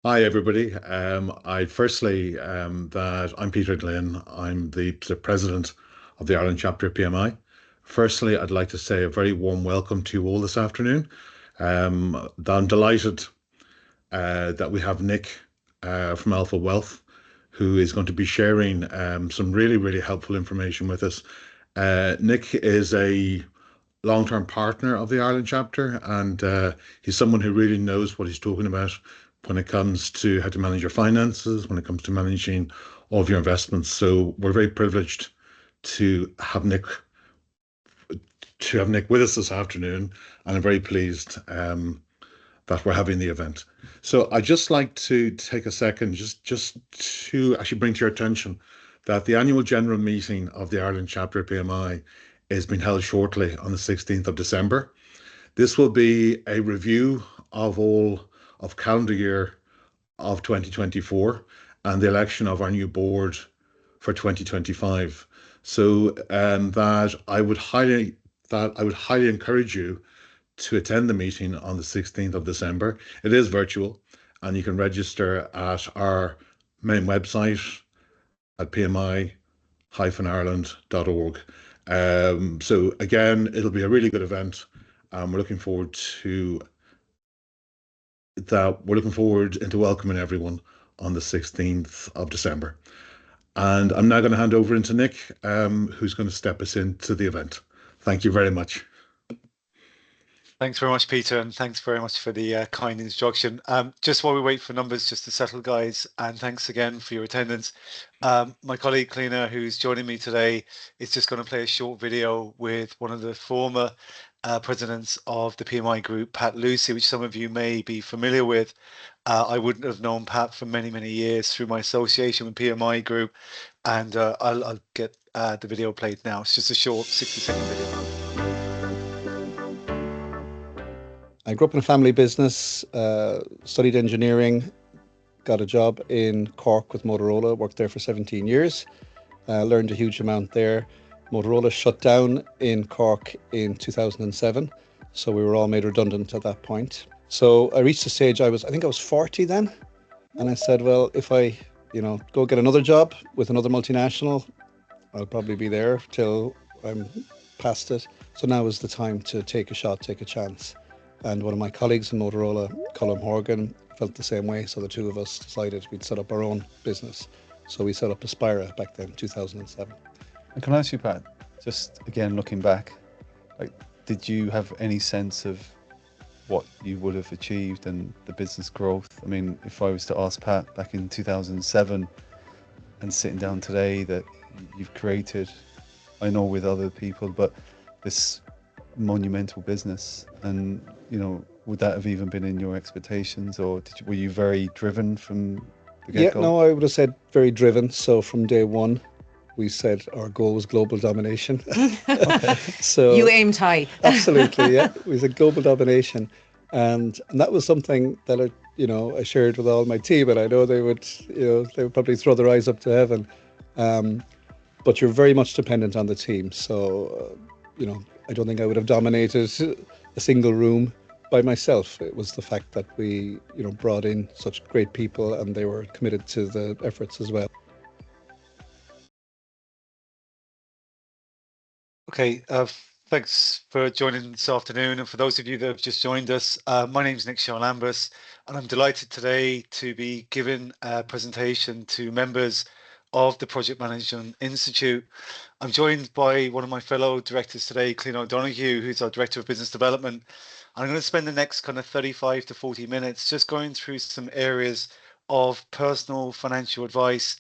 Hi, everybody. I firstly that I'm Peter Glynn. I'm the president of the Ireland chapter of PMI. Firstly, I'd like to say a very warm welcome to you all this afternoon. I'm delighted that we have Nick from Alpha Wealth, who is going to be sharing some really helpful information with us. Nick is a long-term partner of the Ireland chapter, and he's someone who really knows what he's talking about when it comes to how to manage your finances, when it comes to managing all of your investments. So we're very privileged to have Nick with us this afternoon, and I'm very pleased that we're having the event. So I'd just like to take a second just to actually bring to your attention that the annual general meeting of the Ireland chapter of PMI is being held shortly on the 16th of December. This will be a review of all of calendar year of 2024 and the election of our new board for 2025. So that I would highly encourage you to attend the meeting on the 16th of December. It is virtual, and you can register at our main website at pmi-ireland.org. So again, it'll be a really good event. We're looking forward to that. We're looking forward into welcoming everyone on the 16th of December. And I'm now going to hand over into Nick, who's going to step us into the event. Thank you very much. Thanks very much, Peter, and thanks very much for the kind introduction. Just while we wait for numbers just to settle, guys, and thanks again for your attendance. My colleague, Cleaner, who's joining me today, is just going to play a short video with one of the former presidents of the PMI group, Pat Lucy, which some of you may be familiar with. I wouldn't have known Pat for many years through my association with PMI group, and I'll get the video played now. It's just a short 60-second video. I grew up in a family business, studied engineering, got a job in Cork with Motorola, worked there for 17 years, learned a huge amount there. Motorola shut down in Cork in 2007, so we were all made redundant at that point. So I reached a stage, I think I was 40 then, and I said, well, if I, go get another job with another multinational, I'll probably be there till I'm past it. So now is the time to take a shot, take a chance. And one of my colleagues in Motorola, Colin Horgan, felt the same way. So the two of us decided we'd set up our own business. So we set up Aspira back then, 2007. And can I ask you, Pat, just again, looking back, did you have any sense of what you would have achieved and the business growth? I mean, if I was to ask Pat back in 2007 and sitting down today that you've created, I know with other people, but this monumental business, and would that have even been in your expectations, or were you very driven from the get-go? Yeah, no, I would have said very driven. So from day one, we said our goal was global domination. Okay. So you aimed high. Absolutely, yeah. We said global domination, and that was something that I shared with all my team, and I know they would probably throw their eyes up to heaven. But you're very much dependent on the team. So I don't think I would have dominated a single room by myself. It was the fact that we, brought in such great people and they were committed to the efforts as well. Okay, thanks for joining this afternoon. And for those of you that have just joined us, my name is Nick Shaw-Lambus, and I'm delighted today to be giving a presentation to members of the Project Management Institute. I'm joined by one of my fellow directors today, Cliona O'Donoghue, who's our Director of Business Development. I'm going to spend the next kind of 35 to 40 minutes just going through some areas of personal financial advice.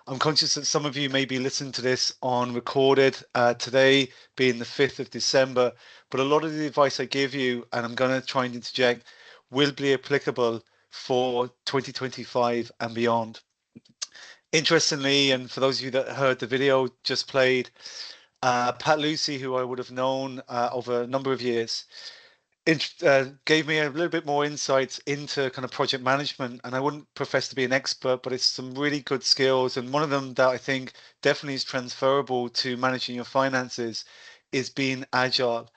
I'm conscious that some of you may be listening to this on recorded today, being the 5th of December, but a lot of the advice I give you, and I'm going to try and interject, will be applicable for 2025 and beyond. Interestingly, and for those of you that heard the video just played, Pat Lucy, who I would have known over a number of years, gave me a little bit more insights into kind of project management. And I wouldn't profess to be an expert, but it's some really good skills. And one of them that I think definitely is transferable to managing your finances is being agile.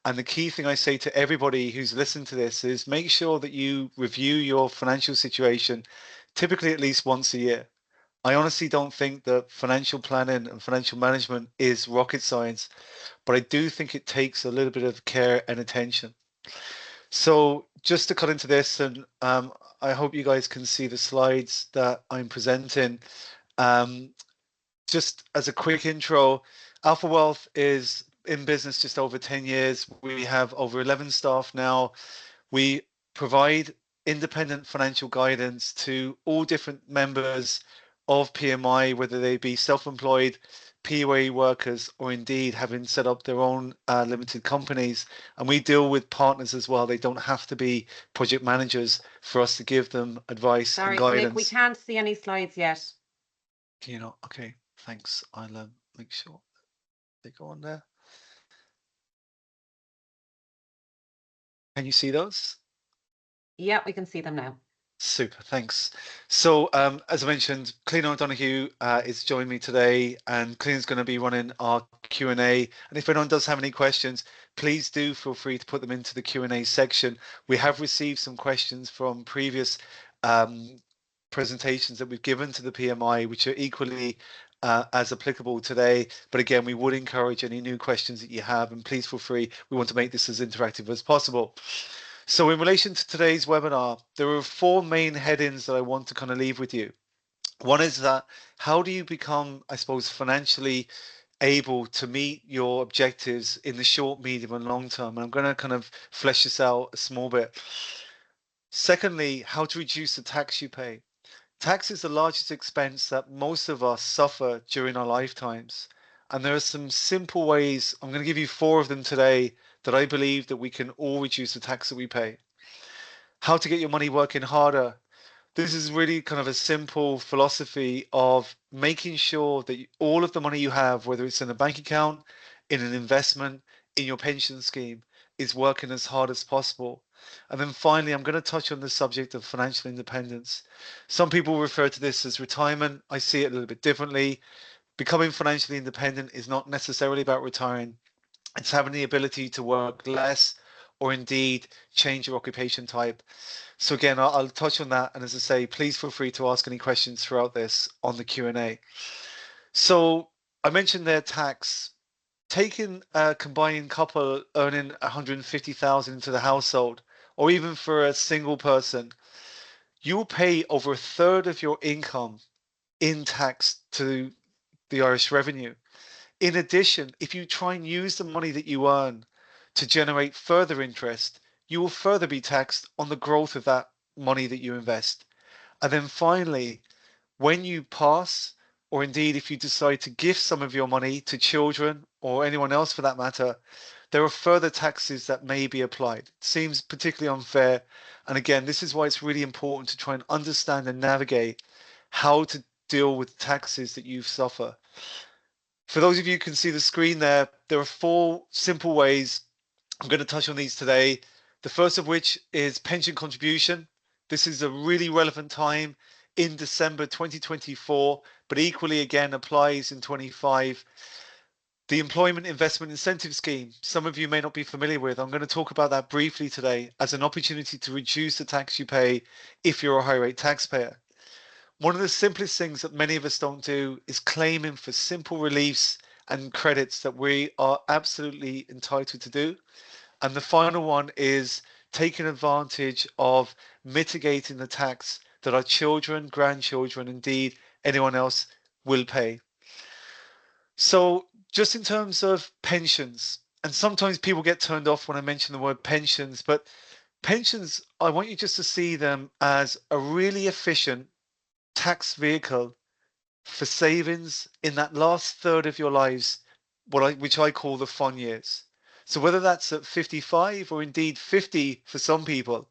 And the key thing I say to everybody who's listened to this is make sure that you review your financial situation, typically at least once a year. I honestly don't think that financial planning and financial management is rocket science, but I do think it takes a little bit of care and attention. So just to cut into this, and I hope you guys can see the slides that I'm presenting. Just as a quick intro, Alpha Wealth is in business just over 10 years. We have over 11 staff now. We provide independent financial guidance to all different members of PMI, whether they be self-employed, PUA workers, or indeed having set up their own limited companies. And we deal with partners as well. They don't have to be project managers for us to give them advice and Sorry, guidance. Nick, we can't see any slides yet. You know, okay, thanks. I'll make sure they go on there. Can you see those? Yeah, we can see them now. Super, thanks. So as I mentioned, Clean O'Donoghue is joining me today, and Clean's going to be running our Q&A. And if anyone does have any questions, please do feel free to put them into the Q&A section. We have received some questions from previous presentations that we've given to the PMI, which are equally as applicable today. But again, we would encourage any new questions that you have, and please feel free. We want to make this as interactive as possible. So in relation to today's webinar, there are 4 main headings that I want to kind of leave with you. One is that how do you become, I suppose, financially able to meet your objectives in the short, medium, and long term? And I'm going to kind of flesh this out a small bit. Secondly, how to reduce the tax you pay. Tax is the largest expense that most of us suffer during our lifetimes. And there are some simple ways, I'm going to give you 4 of them today, that I believe that we can all reduce the tax that we pay. How to get your money working harder. This is really kind of a simple philosophy of making sure that all of the money you have, whether it's in a bank account, in an investment, in your pension scheme, is working as hard as possible. And then finally, I'm going to touch on the subject of financial independence. Some people refer to this as retirement. I see it a little bit differently. Becoming financially independent is not necessarily about retiring. It's having the ability to work less or indeed change your occupation type. So again, I'll touch on that. And as I say, please feel free to ask any questions throughout this on the Q&A. So I mentioned their tax. Taking a combined couple earning 150,000 into the household, or even for a single person, you will pay over 1/3 of your income in tax to the Irish revenue. In addition, if you try and use the money that you earn to generate further interest, you will further be taxed on the growth of that money that you invest. And then finally, when you pass, or indeed if you decide to give some of your money to children or anyone else for that matter, there are further taxes that may be applied. It seems particularly unfair. And again, this is why it's really important to try and understand and navigate how to deal with taxes that you suffer. For those of you who can see the screen there, there are 4 simple ways. I'm going to touch on these today. The first of which is pension contribution. This is a really relevant time in December 2024, but equally again applies in 25. The Employment Investment Incentive Scheme, some of you may not be familiar with. I'm going to talk about that briefly today as an opportunity to reduce the tax you pay if you're a high rate taxpayer. One of the simplest things that many of us don't do is claiming for simple reliefs and credits that we are absolutely entitled to do. And the final one is taking advantage of mitigating the tax that our children, grandchildren, indeed anyone else will pay. So just in terms of pensions, and sometimes people get turned off when I mention the word pensions, but pensions, I want you just to see them as a really efficient tax vehicle for savings in that last 1/3 of your lives, which I call the fun years. So whether that's at 55 or indeed 50 for some people,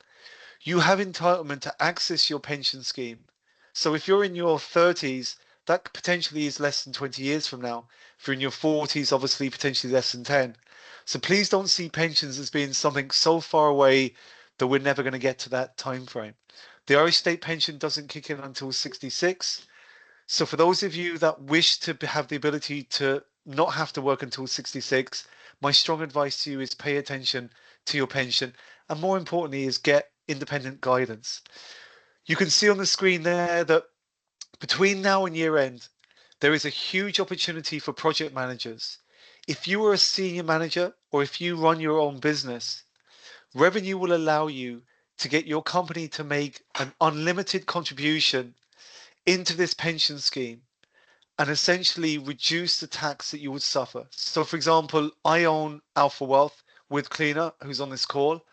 you have entitlement to access your pension scheme. So if you're in your 30s, that potentially is less than 20 years from now. If you're in your 40s, obviously potentially less than 10. So please don't see pensions as being something so far away that we're never going to get to that time frame. The Irish state pension doesn't kick in until 66. So for those of you that wish to have the ability to not have to work until 66, my strong advice to you is pay attention to your pension, and more importantly is get independent guidance. You can see on the screen there that between now and year end, there is a huge opportunity for project managers. If you are a senior manager or if you run your own business, revenue will allow you to get your company to make an unlimited contribution into this pension scheme and essentially reduce the tax that you would suffer. So, for example, I own Alpha Wealth with Cleaner, who's on this call,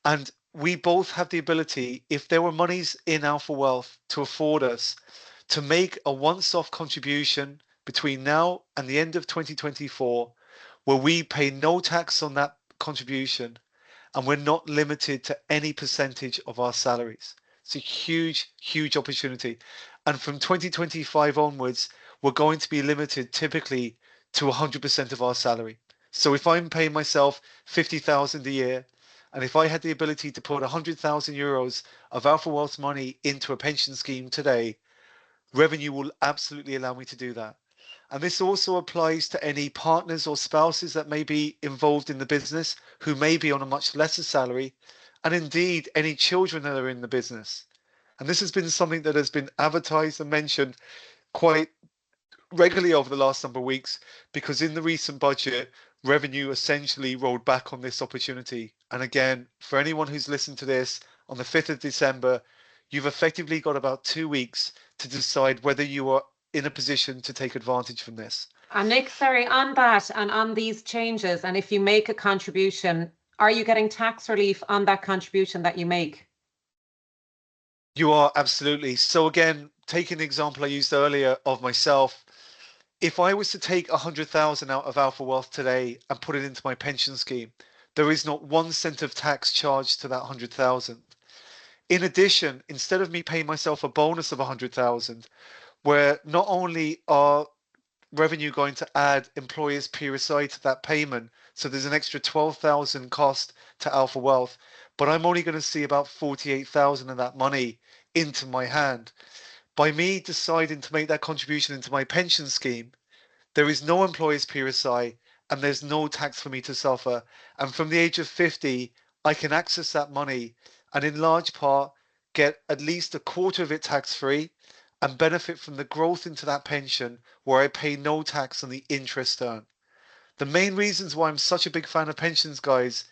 and we both have the ability, if there were monies in Alpha Wealth to afford us to make a once-off contribution between now and the end of 2024, where we pay no tax on that contribution and we're not limited to any percentage of our salaries. It's a huge, huge opportunity. And from 2025 onwards, we're going to be limited typically to 100% of our salary. So if I'm paying myself 50,000 a year, and if I had the ability to put 100,000 euros of Alpha Wealth money into a pension scheme today, revenue will absolutely allow me to do that. And this also applies to any partners or spouses that may be involved in the business who may be on a much lesser salary, and indeed any children that are in the business. And this has been something that has been advertised and mentioned quite regularly over the last number of weeks, because in the recent budget, revenue essentially rolled back on this opportunity. And again, for anyone who's listened to this on the 5th of December, you've effectively got about 2 weeks to decide whether you are in a position to take advantage from this. And Nick, sorry, on that and on these changes, and if you make a contribution, are you getting tax relief on that contribution that you make? You are absolutely. So again, taking the example I used earlier of myself, if I was to take 100,000 out of Alpha Wealth today and put it into my pension scheme, there is not 1 cent of tax charged to that 100,000. In addition, instead of me paying myself a bonus of 100,000, where not only are revenue going to add employers PRSI to that payment, so there's an extra 12,000 cost to Alpha Wealth, but I'm only going to see about 48,000 of that money into my hand. By me deciding to make that contribution into my pension scheme, there is no employer's PRSI and there's no tax for me to suffer. And from the age of 50, I can access that money and in large part get at least a quarter of it tax free and benefit from the growth into that pension where I pay no tax on the interest earned. The main reasons why I'm such a big fan of pensions, guys,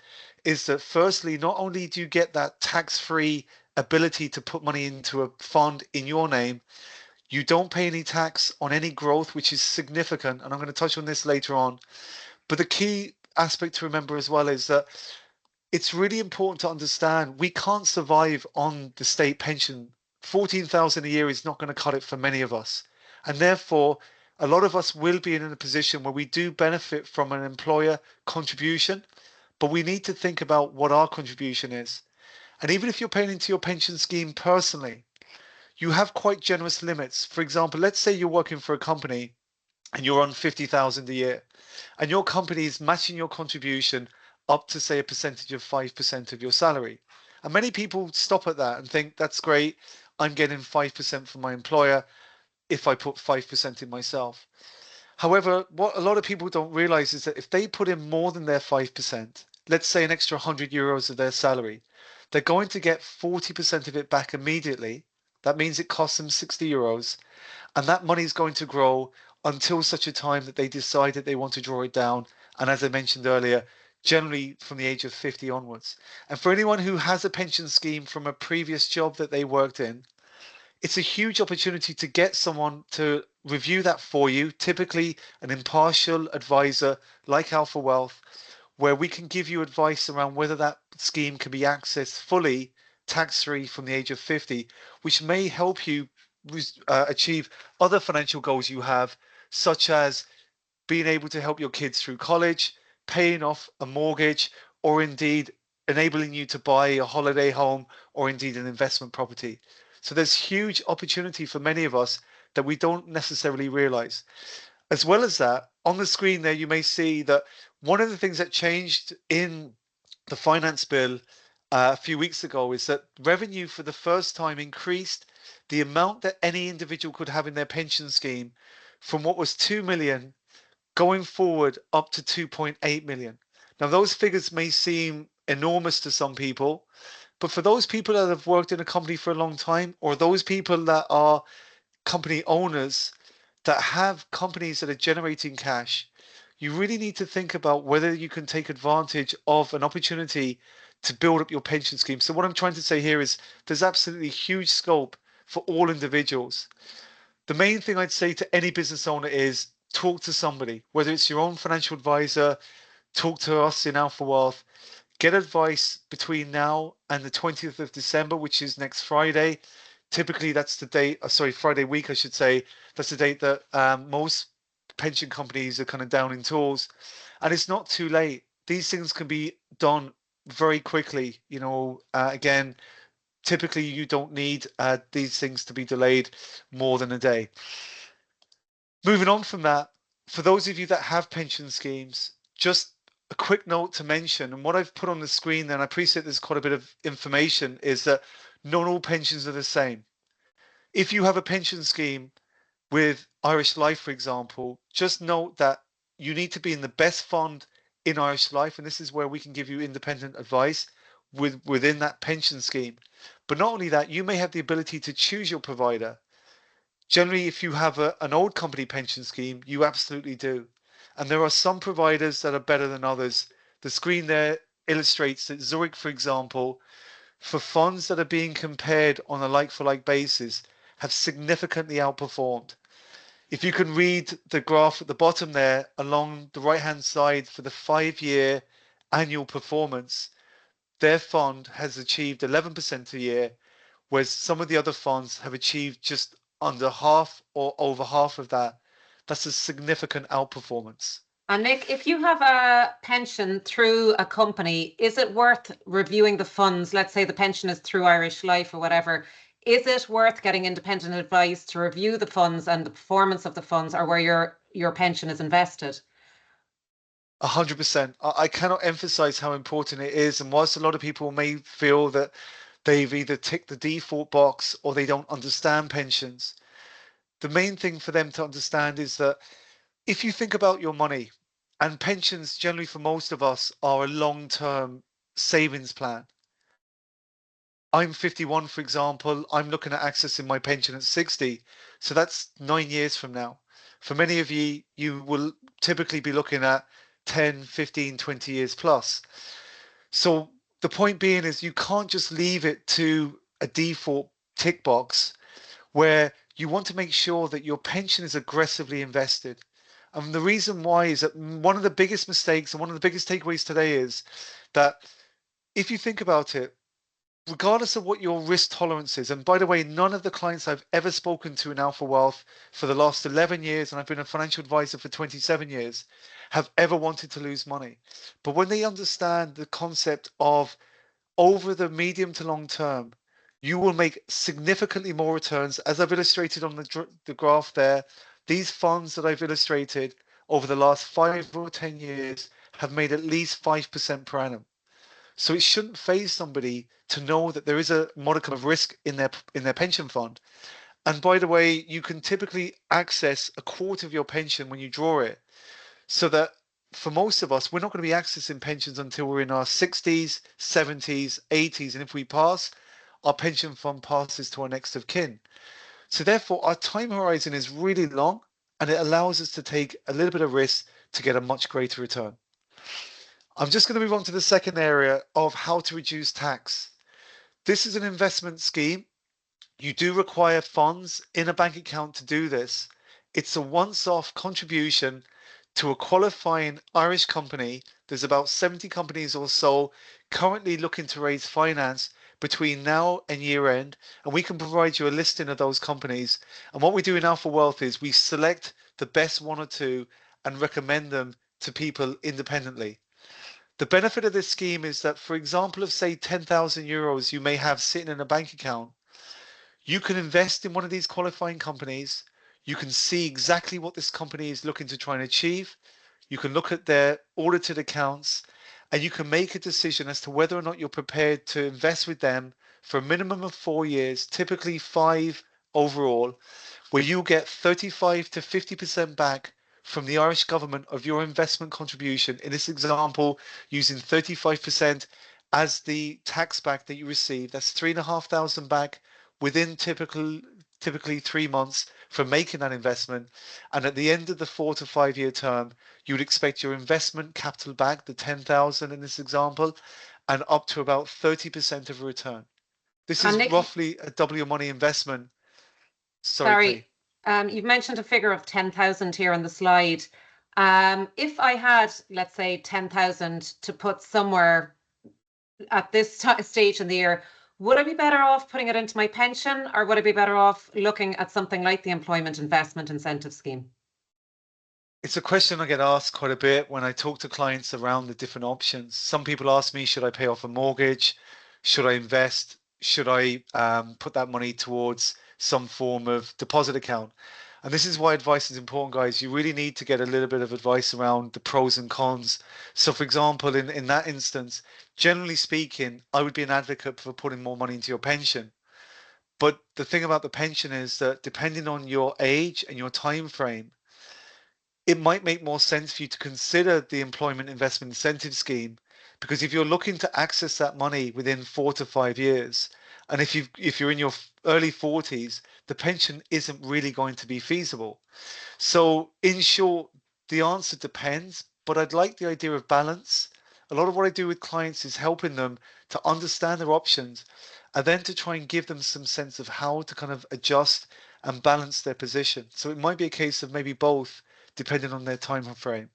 is that firstly, not only do you get that tax-free ability to put money into a fund in your name, you don't pay any tax on any growth, which is significant. And I'm going to touch on this later on. But the key aspect to remember as well is that it's really important to understand we can't survive on the state pension. 14,000 a year is not going to cut it for many of us. And therefore, a lot of us will be in a position where we do benefit from an employer contribution, but we need to think about what our contribution is. And even if you're paying into your pension scheme personally, you have quite generous limits. For example, let's say you're working for a company and you're on 50,000 a year and your company is matching your contribution up to say a percentage of 5% of your salary. And many people stop at that and think that's great. I'm getting 5% from my employer if I put 5% in myself. However, what a lot of people don't realize is that if they put in more than their 5%, let's say an extra 100 euros of their salary, they're going to get 40% of it back immediately. That means it costs them 60 euros. And that money is going to grow until such a time that they decide that they want to draw it down. And as I mentioned earlier, generally from the age of 50 onwards. And for anyone who has a pension scheme from a previous job that they worked in, it's a huge opportunity to get someone to review that for you, typically an impartial advisor like Alpha Wealth, where we can give you advice around whether that scheme can be accessed fully tax-free from the age of 50, which may help you achieve other financial goals you have, such as being able to help your kids through college, paying off a mortgage, or indeed enabling you to buy a holiday home or indeed an investment property. So there's huge opportunity for many of us that we don't necessarily realize. As well as that, on the screen there, you may see that one of the things that changed in the finance bill a few weeks ago is that revenue for the first time increased the amount that any individual could have in their pension scheme from what was 2 million Going forward, up to 2.8 million. Now, those figures may seem enormous to some people, but for those people that have worked in a company for a long time, or those people that are company owners that have companies that are generating cash, you really need to think about whether you can take advantage of an opportunity to build up your pension scheme. So what I'm trying to say here is there's absolutely huge scope for all individuals. The main thing I'd say to any business owner is talk to somebody, whether it's your own financial advisor, talk to us in Alpha Wealth, get advice between now and the 20th of December, which is next Friday. Typically, that's the date, Friday week, I should say. That's the date that most pension companies are kind of down in tools. And it's not too late. These things can be done very quickly. Again, typically you don't need these things to be delayed more than a day. Moving on from that, for those of you that have pension schemes, just a quick note to mention, and what I've put on the screen, and I appreciate there's quite a bit of information, is that not all pensions are the same. If you have a pension scheme with Irish Life, for example, just note that you need to be in the best fund in Irish Life, and this is where we can give you independent advice within that pension scheme. But not only that, you may have the ability to choose your provider. Generally, if you have an old company pension scheme, you absolutely do. And there are some providers that are better than others. The screen there illustrates that Zurich, for example, for funds that are being compared on a like-for-like basis, have significantly outperformed. If you can read the graph at the bottom there along the right-hand side for the 5-year annual performance, their fund has achieved 11% a year, whereas some of the other funds have achieved just under half or over half of that. That's a significant outperformance. And Nick, if you have a pension through a company, is it worth reviewing the funds? Let's say the pension is through Irish Life or whatever. Is it worth getting independent advice to review the funds and the performance of the funds, or where your pension is invested? 100%. I cannot emphasize how important it is. And whilst a lot of people may feel that they've either ticked the default box or they don't understand pensions, the main thing for them to understand is that if you think about your money, and pensions generally for most of us are a long-term savings plan. I'm 51, for example. I'm looking at accessing my pension at 60. So that's 9 years from now. For many of you, you will typically be looking at 10, 15, 20 years plus. So the point being is you can't just leave it to a default tick box where you want to make sure that your pension is aggressively invested. And the reason why is that one of the biggest mistakes and one of the biggest takeaways today is that if you think about it, regardless of what your risk tolerance is, and by the way, none of the clients I've ever spoken to in Alpha Wealth for the last 11 years, and I've been a financial advisor for 27 years, have ever wanted to lose money. But when they understand the concept of over the medium to long term, you will make significantly more returns, as I've illustrated on the graph there. These funds that I've illustrated over the last 5 or 10 years have made at least 5% per annum. So it shouldn't faze somebody to know that there is a modicum of risk in their pension fund. And by the way, you can typically access a quarter of your pension when you draw it. So that for most of us, we're not going to be accessing pensions until we're in our 60s, 70s, 80s. And if we pass, our pension fund passes to our next of kin. So therefore, our time horizon is really long, and it allows us to take a little bit of risk to get a much greater return. I'm just going to move on to the second area of how to reduce tax. This is an investment scheme. You do require funds in a bank account to do this. It's a once-off contribution to a qualifying Irish company. There's about 70 companies or so currently looking to raise finance between now and year end, and we can provide you a listing of those companies. And what we do in Alpha Wealth is we select the best one or two and recommend them to people independently. The benefit of this scheme is that, for example, of say 10,000 euros you may have sitting in a bank account, you can invest in one of these qualifying companies. You can see exactly what this company is looking to try and achieve. You can look at their audited accounts, and you can make a decision as to whether or not you're prepared to invest with them for a minimum of 4 years, typically 5 overall, where you get 35 to 50% back from the Irish government of your investment contribution, in this example, using 35% as the tax back that you receive. That's 3,500 back within typically 3 months from making that investment. And at the end of the 4 to 5 year term, you would expect your investment capital back, the 10,000 in this example, and up to about 30% of a return. This is Nick, roughly a double your money investment. Sorry. You've mentioned a figure of 10,000 here on the slide. If I had, let's say, 10,000 to put somewhere at this stage in the year, would I be better off putting it into my pension, or would I be better off looking at something like the Employment Investment Incentive Scheme? It's a question I get asked quite a bit when I talk to clients around the different options. Some people ask me, should I pay off a mortgage? Should I invest? Should I put that money towards some form of deposit account? And this is why advice is important, guys. You really need to get a little bit of advice around the pros and cons. So for example, in that instance, generally speaking, I would be an advocate for putting more money into your pension. But the thing about the pension is that depending on your age and your time frame, it might make more sense for you to consider the Employment Investment Incentive Scheme, because if you're looking to access that money within 4 to 5 years, and if you're in your early 40s, the pension isn't really going to be feasible. So in short, the answer depends, but I'd like the idea of balance. A lot of what I do with clients is helping them to understand their options and then to try and give them some sense of how to kind of adjust and balance their position. So it might be a case of maybe both, depending on their time frame.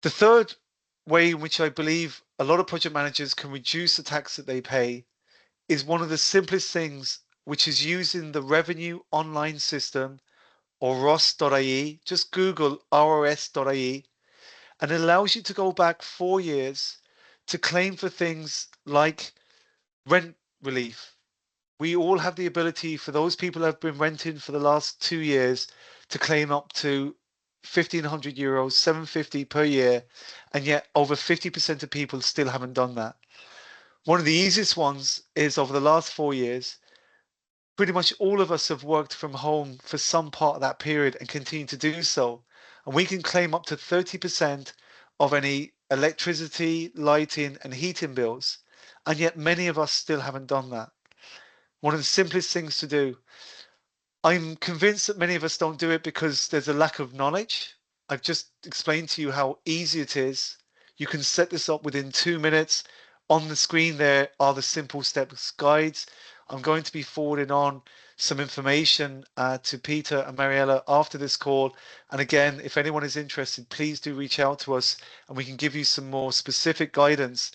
The third way in which I believe a lot of project managers can reduce the tax that they pay is one of the simplest things, which is using the revenue online system, or ros.ie. Just Google rs.ie, and it allows you to go back 4 years to claim for things like rent relief. We all have the ability, for those people who have been renting for the last 2 years, to claim up to 1,500 euros, 750 per year, and yet over 50% of people still haven't done that. One of the easiest ones is over the last 4 years, pretty much all of us have worked from home for some part of that period and continue to do so. And we can claim up to 30% of any electricity, lighting, and heating bills. And yet many of us still haven't done that. One of the simplest things to do. I'm convinced that many of us don't do it because there's a lack of knowledge. I've just explained to you how easy it is. You can set this up within 2 minutes. On the screen there are the simple steps guides. I'm going to be forwarding on some information to Peter and Mariella after this call. And again, if anyone is interested, please do reach out to us and we can give you some more specific guidance.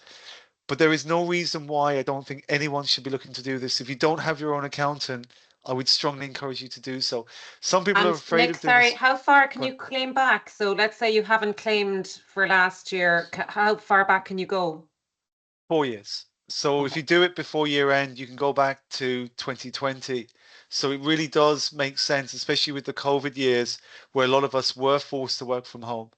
But there is no reason why I don't think anyone should be looking to do this. If you don't have your own accountant, I would strongly encourage you to do so. Some people are afraid of doing sorry, this. how far can you claim back? So let's say you haven't claimed for last year. How far back can you go? 4 years. So if you do it before year end, you can go back to 2020. So it really does make sense, especially with the COVID years where a lot of us were forced to work from home.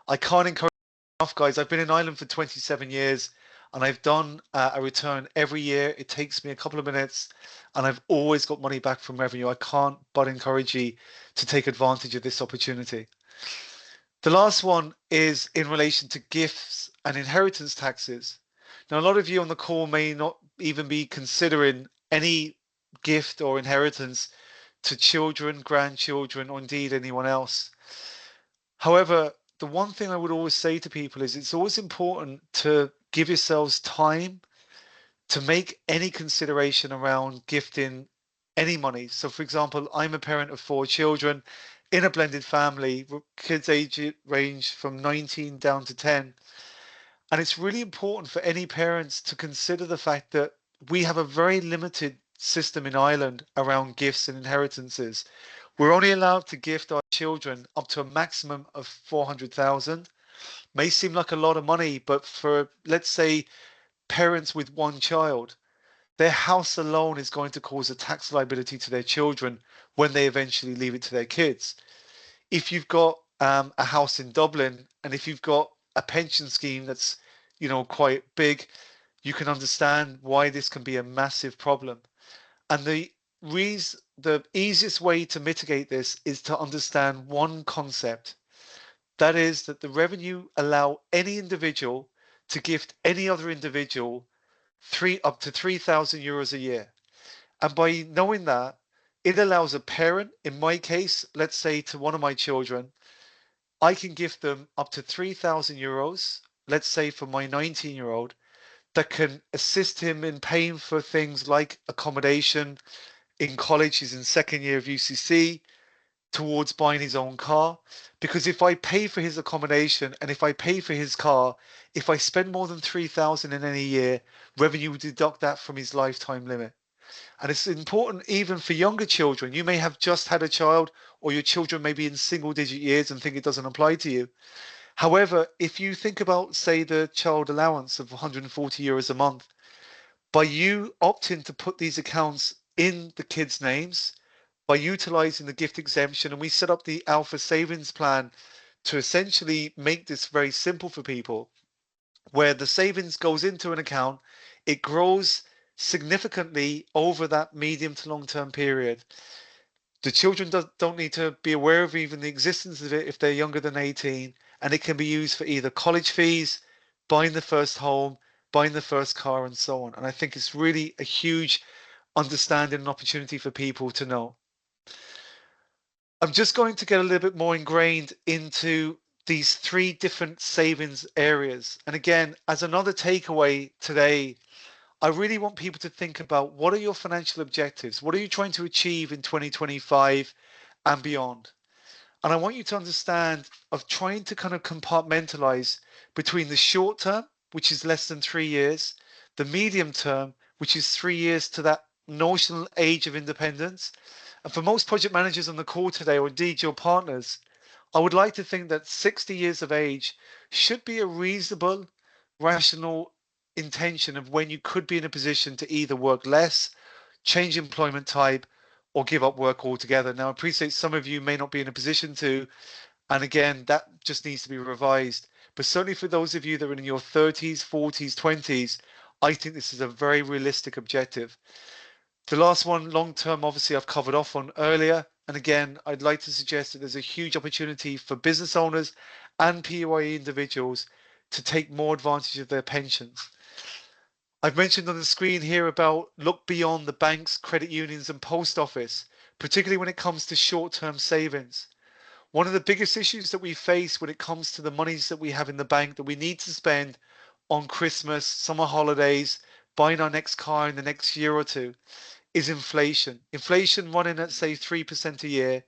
I can't encourage enough, guys. I've been in Ireland for 27 years and I've done a return every year. It takes me a couple of minutes and I've always got money back from revenue. I can't but encourage you to take advantage of this opportunity. The last one is in relation to gifts and inheritance taxes. Now, a lot of you on the call may not even be considering any gift or inheritance to children, grandchildren, or indeed anyone else. However, the one thing I would always say to people is it's always important to give yourselves time to make any consideration around gifting any money. So for example, I'm a parent of 4 children in a blended family. Kids age range from 19 down to 10. And it's really important for any parents to consider the fact that we have a very limited system in Ireland around gifts and inheritances. We're only allowed to gift our children up to a maximum of 400,000. May seem like a lot of money, but for, let's say, parents with 1 child, their house alone is going to cause a tax liability to their children when they eventually leave it to their kids. If you've got a house in Dublin and if you've got a pension scheme that's, you know, quite big, you can understand why this can be a massive problem. And the the easiest way to mitigate this is to understand one concept. That is that the revenue allow any individual to gift any other individual up to 3,000 euros a year. And by knowing that, it allows a parent, in my case, let's say to one of my children, I can gift them up to 3,000 euros, let's say for my 19-year-old, that can assist him in paying for things like accommodation in college. He's in second year of UCC, towards buying his own car. Because if I pay for his accommodation and if I pay for his car, if I spend more than 3,000 in any year, revenue will deduct that from his lifetime limit. And it's important even for younger children. You may have just had a child, or your children may be in single digit years and think it doesn't apply to you. However, if you think about, say, the child allowance of 140 euros a month, by you opting to put these accounts in the kids' names, by utilizing the gift exemption, and we set up the Alpha Savings Plan to essentially make this very simple for people, where the savings goes into an account, it grows significantly over that medium to long-term period. The children don't need to be aware of even the existence of it if they're younger than 18, and it can be used for either college fees, buying the first home, buying the first car, and so on. And I think it's really a huge understanding and opportunity for people to know. I'm just going to get a little bit more ingrained into these three different savings areas. And again, as another takeaway today, I really want people to think about, what are your financial objectives? What are you trying to achieve in 2025 and beyond? And I want you to understand of trying to kind of compartmentalize between the short term, which is less than 3 years, the medium term, which is 3 years to that notional age of independence. And for most project managers on the call today, or indeed your partners, I would like to think that 60 years of age should be a reasonable, rational intention of when you could be in a position to either work less, change employment type, or give up work altogether. Now, I appreciate some of you may not be in a position to, and again, that just needs to be revised. But certainly for those of you that are in your 30s, 40s, 20s, I think this is a very realistic objective. The last one, long term, obviously I've covered off on earlier. And again, I'd like to suggest that there's a huge opportunity for business owners and PAYE individuals to take more advantage of their pensions. I've mentioned on the screen here about look beyond the banks, credit unions, and post office, particularly when it comes to short-term savings. One of the biggest issues that we face when it comes to the monies that we have in the bank that we need to spend on Christmas, summer holidays, buying our next car in the next year or two, is inflation. Inflation running at, say, 3% a year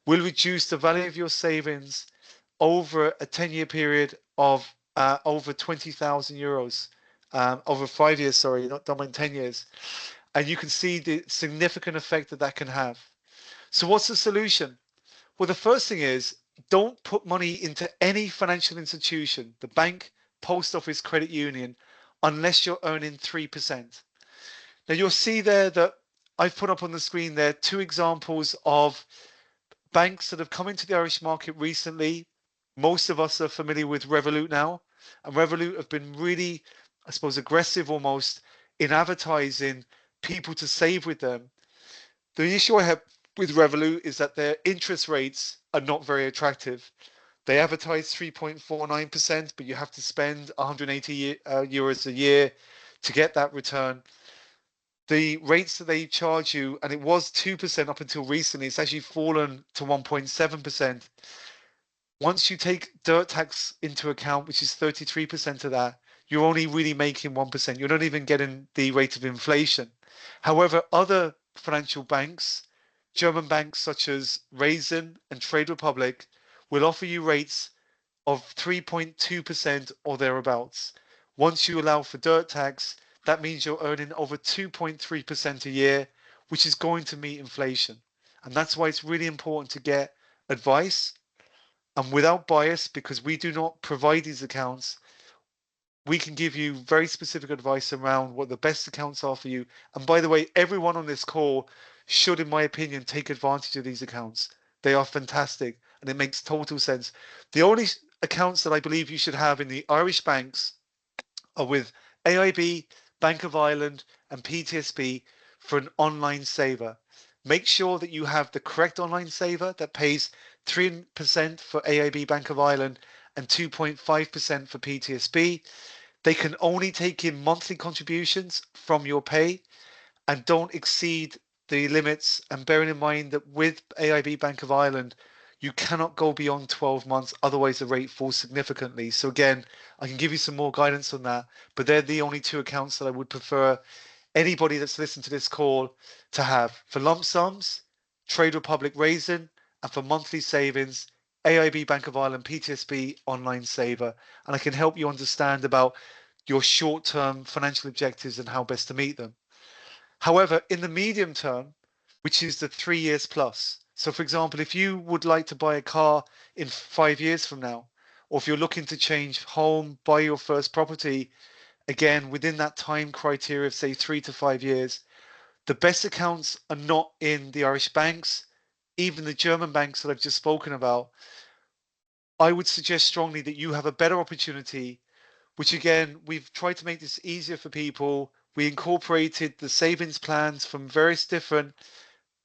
will reduce the value of your savings over a 10-year period of over 20,000 euros. Over 5 years, sorry, not in 10 years. And you can see the significant effect that that can have. So what's the solution? Well, the first thing is, don't put money into any financial institution, the bank, post office, credit union, unless you're earning 3%. Now you'll see there that I've put up on the screen there 2 examples of banks that have come into the Irish market recently. Most of us are familiar with Revolut now, and Revolut have been really, I suppose, aggressive almost in advertising people to save with them. The issue I have with Revolut is that their interest rates are not very attractive. They advertise 3.49%, but you have to spend 180 euros a year to get that return. The rates that they charge you, and it was 2% up until recently, it's actually fallen to 1.7%. Once you take dirt tax into account, which is 33% of that, you're only really making 1%. You're not even getting the rate of inflation. However, other financial banks, German banks such as Raisin and Trade Republic, will offer you rates of 3.2% or thereabouts. Once you allow for dirt tax, that means you're earning over 2.3% a year, which is going to meet inflation. And that's why it's really important to get advice, and without bias, because we do not provide these accounts, we can give you very specific advice around what the best accounts are for you. And by the way, everyone on this call should, in my opinion, take advantage of these accounts. They are fantastic and it makes total sense. The only accounts that I believe you should have in the Irish banks are with AIB, Bank of Ireland, and PTSB for an online saver. Make sure that you have the correct online saver that pays 3% for AIB Bank of Ireland and 2.5% for PTSB. They can only take in monthly contributions from your pay and don't exceed the limits. And bearing in mind that with AIB Bank of Ireland, you cannot go beyond 12 months, otherwise the rate falls significantly. So again, I can give you some more guidance on that, but they're the only two accounts that I would prefer anybody that's listened to this call to have. For lump sums, Trade Republic Raisin, and for monthly savings, AIB Bank of Ireland PTSB Online Saver. And I can help you understand about your short-term financial objectives and how best to meet them. However, in the medium term, which is the 3 years plus, so for example, if you would like to buy a car in 5 years from now, or if you're looking to change home, buy your first property, again, within that time criteria of say 3 to 5 years, the best accounts are not in the Irish banks, even the German banks that I've just spoken about. I would suggest strongly that you have a better opportunity, which again, we've tried to make this easier for people. We incorporated the savings plans from various different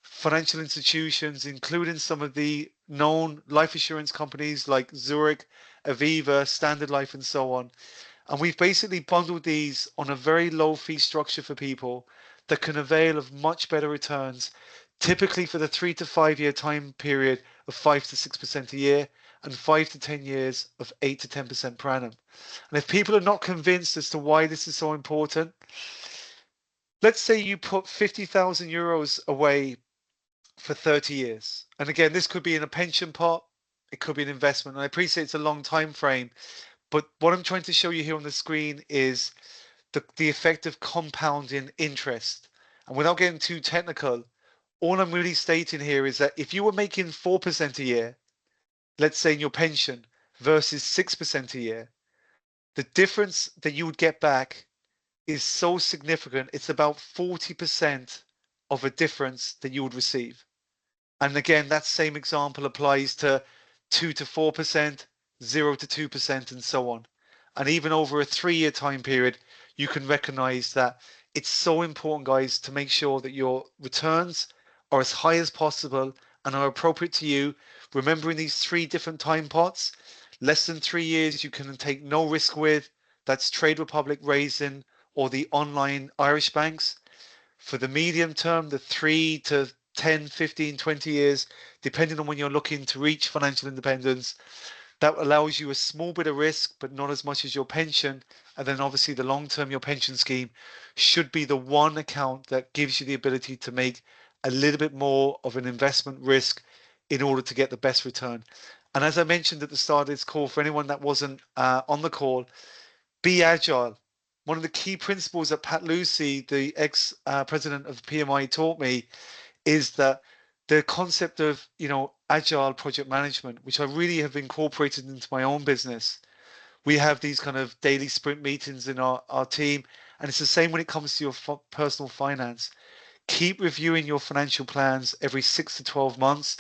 financial institutions, including some of the known life insurance companies like Zurich, Aviva, Standard Life, and so on. And we've basically bundled these on a very low fee structure for people that can avail of much better returns, typically for the 3 to 5 year time period of 5 to 6% a year and 5 to 10 years of 8 to 10% per annum. And if people are not convinced as to why this is so important, let's say you put 50,000 euros away for 30 years. And again, this could be in a pension pot, it could be an investment. And I appreciate it's a long time frame, but what I'm trying to show you here on the screen is the effect of compounding interest. And without getting too technical, all I'm really stating here is that if you were making 4% a year, let's say in your pension, versus 6% a year, the difference that you would get back is so significant. It's about 40% of a difference that you would receive. And again, that same example applies to 2 to 4%, 0 to 2%, and so on. And even over a 3 year time period, you can recognize that it's so important, guys, to make sure that your returns are as high as possible and are appropriate to you. Remembering these 3 different time pots, less than 3 years, you can take no risk with. That's Trade Republic, Raisin, or the online Irish banks. For the medium term, the 3 to 10, 15, 20 years, depending on when you're looking to reach financial independence, that allows you a small bit of risk, but not as much as your pension. And then obviously the long term, your pension scheme should be the one account that gives you the ability to make a little bit more of an investment risk in order to get the best return. And as I mentioned at the start of this call, for anyone that wasn't on the call, be agile. One of the key principles that Pat Lucy, the ex-president of PMI, taught me is that the concept of, agile project management, which I really have incorporated into my own business. We have these kind of daily sprint meetings in our team, and it's the same when it comes to your personal finance. Keep reviewing your financial plans every 6 to 12 months.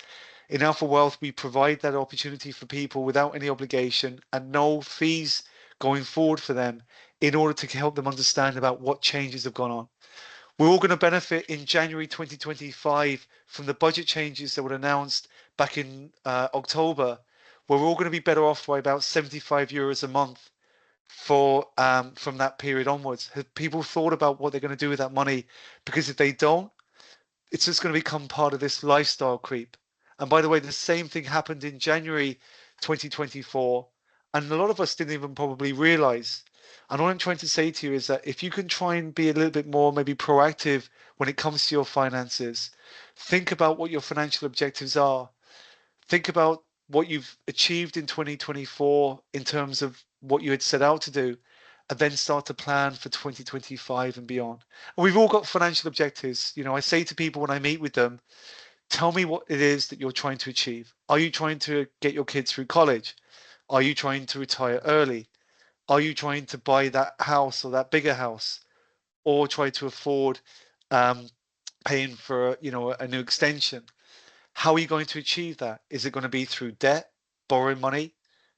In Alpha Wealth, we provide that opportunity for people without any obligation and no fees going forward for them in order to help them understand about what changes have gone on. We're all going to benefit in January 2025 from the budget changes that were announced back in October, where we're all going to be better off by about 75 euros a month for from that period onwards. Have people thought about what they're going to do with that money? Because if they don't, it's just going to become part of this lifestyle creep. And by the way, the same thing happened in January 2024, and a lot of us didn't even probably realize. And what I'm trying to say to you is that if you can try and be a little bit more maybe proactive when it comes to your finances, think about what your financial objectives are. Think about what you've achieved in 2024 in terms of what you had set out to do, and then start to plan for 2025 and beyond. And we've all got financial objectives. I say to people when I meet with them, tell me what it is that you're trying to achieve. Are you trying to get your kids through college? Are you trying to retire early? Are you trying to buy that house or that bigger house, or try to afford paying for a new extension? How are you going to achieve that? Is it going to be through debt, borrowing money?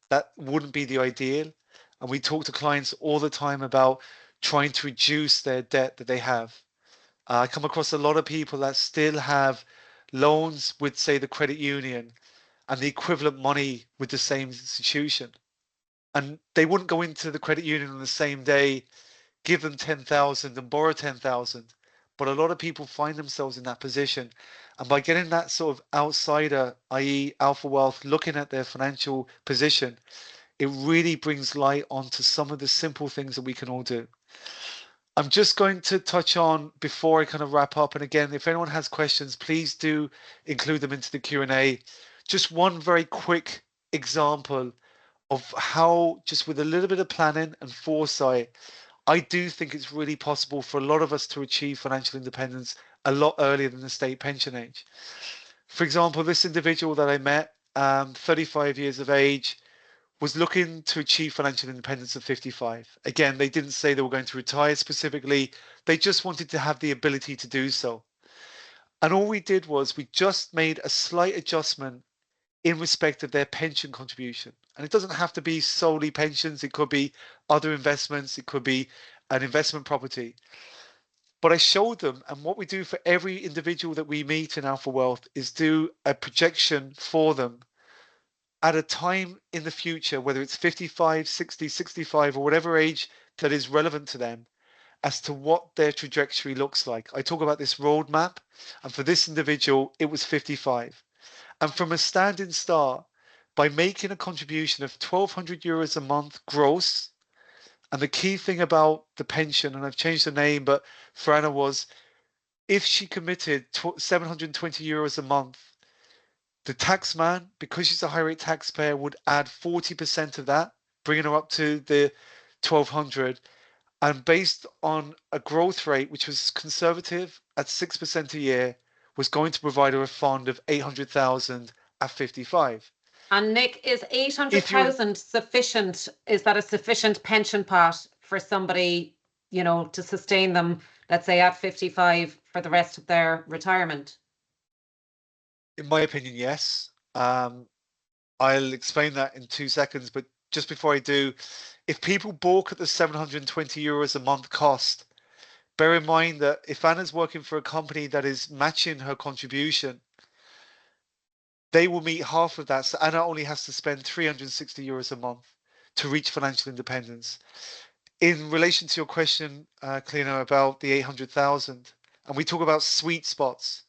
That wouldn't be the ideal. And we talk to clients all the time about trying to reduce their debt that they have. I come across a lot of people that still have loans with, say, the credit union and the equivalent money with the same institution. And they wouldn't go into the credit union on the same day, give them 10,000 and borrow 10,000. But a lot of people find themselves in that position. And by getting that sort of outsider, i.e. Alpha Wealth, looking at their financial position, it really brings light onto some of the simple things that we can all do. I'm just going to touch on before I kind of wrap up. And again, if anyone has questions, please do include them into the Q&A. Just one very quick example of how, just with a little bit of planning and foresight, I do think it's really possible for a lot of us to achieve financial independence a lot earlier than the state pension age. For example, this individual that I met, 35 years of age, was looking to achieve financial independence at 55. Again, they didn't say they were going to retire specifically. They just wanted to have the ability to do so. And all we did was we just made a slight adjustment in respect of their pension contribution. And it doesn't have to be solely pensions. It could be other investments. It could be an investment property. But I showed them, and what we do for every individual that we meet in Alpha Wealth is do a projection for them at a time in the future, whether it's 55, 60, 65, or whatever age that is relevant to them, as to what their trajectory looks like. I talk about this roadmap, and for this individual, it was 55. And from a standing start, by making a contribution of 1,200 euros a month gross, and the key thing about the pension, and I've changed the name, but for Anna was, if she committed 720 euros a month, the tax man, because she's a high rate taxpayer, would add 40% of that, bringing her up to the 1,200. And based on a growth rate, which was conservative at 6% a year, was going to provide her a fund of 800,000 at 55. And Nick, is 800,000 sufficient? Is that a sufficient pension pot for somebody, you know, to sustain them, let's say at 55 for the rest of their retirement? In my opinion, yes. I'll explain that in 2 seconds, but just before I do, if people balk at the 720 euros a month cost, bear in mind that if Anna's working for a company that is matching her contribution, they will meet half of that. So Anna only has to spend 360 euros a month to reach financial independence. In relation to your question, Cliona, about the 800,000, and we talk about sweet spots,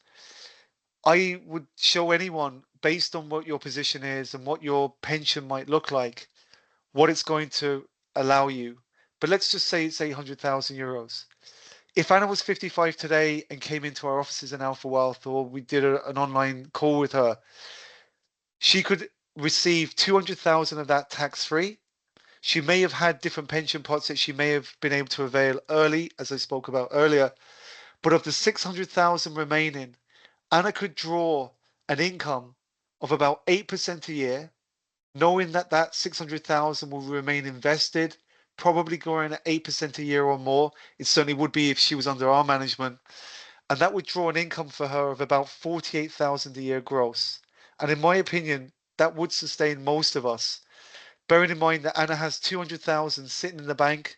I would show anyone, based on what your position is and what your pension might look like, what it's going to allow you. But let's just say it's 800,000 euros. If Anna was 55 today and came into our offices in Alpha Wealth, or we did an online call with her, she could receive 200,000 of that tax-free. She may have had different pension pots that she may have been able to avail early, as I spoke about earlier. But of the 600,000 remaining, Anna could draw an income of about 8% a year, knowing that that 600,000 will remain invested, probably growing at 8% a year or more. It certainly would be if she was under our management. And that would draw an income for her of about 48,000 a year gross. And in my opinion, that would sustain most of us. Bearing in mind that Anna has 200,000 sitting in the bank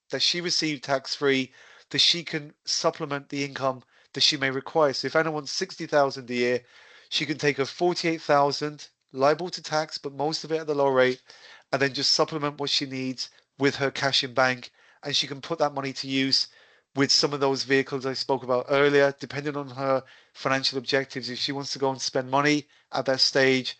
that she received tax-free, that she can supplement the income that she may require. So if Anna wants 60,000 a year, she can take her 48,000, liable to tax, but most of it at the low rate, and then just supplement what she needs with her cash in bank. And she can put that money to use with some of those vehicles I spoke about earlier, depending on her financial objectives. If she wants to go and spend money at that stage,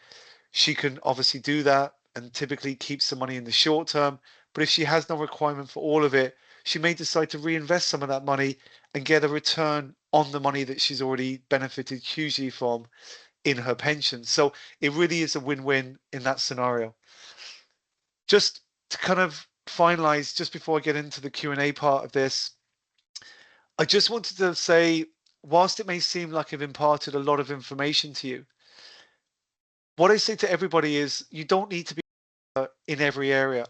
she can obviously do that and typically keeps the money in the short term. But if she has no requirement for all of it, she may decide to reinvest some of that money and get a return on the money that she's already benefited hugely from in her pension. So it really is a win-win in that scenario. Just to kind of finalize, just before I get into the Q&A part of this, I just wanted to say, whilst it may seem like I've imparted a lot of information to you, what I say to everybody is you don't need to be in every area.